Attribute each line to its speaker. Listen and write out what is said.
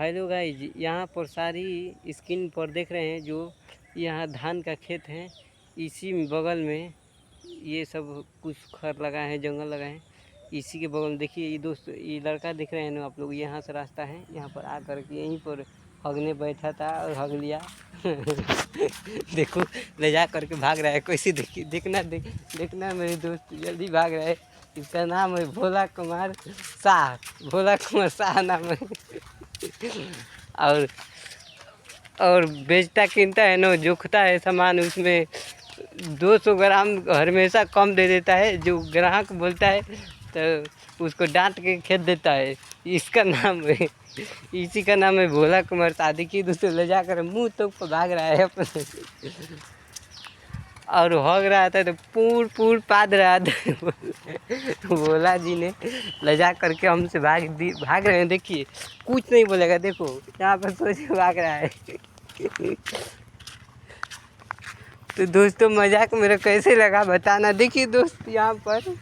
Speaker 1: Hello guys, यहाँ पर सारी स्क्रीन पर देख रहे हैं जो यहाँ धान का खेत है। इसी बगल में ये सब कुछ खर लगाए हैं, जंगल लगाए हैं। इसी के बगल में देखिए ये दोस्त, ये लड़का देख रहे हैं ना आप लोग, यहाँ से रास्ता है, यहाँ पर आकर के यहीं पर हगने बैठा था और हग लिया। देखो ले जा करके भाग रहा है कैसे, देखिए देखना मेरे दोस्त जल्दी भाग रहा है। इसका नाम है भोला कुमार शाह, भोला कुमार शाह नाम है। और बेचता कीनता है ना, जोखता है सामान, उसमें 200 ग्राम हमेशा कम दे देता है। जो ग्राहक बोलता है तो उसको डांट के खेत देता है। इसका नाम है, इसी का नाम है भोला कुमार शाह। देखिए दोस्तों ले जाकर मुँह तो भाग रहा है अपने, और भाग रहा था तो पूर पाद रहा था। भोला जी ने ले जा करके हमसे भाग रहे हैं। देखिए कुछ नहीं बोलेगा, देखो यहाँ पर सोच भाग रहा है। तो दोस्तों मजाक मेरा कैसे लगा बताना। देखिए दोस्त यहाँ पर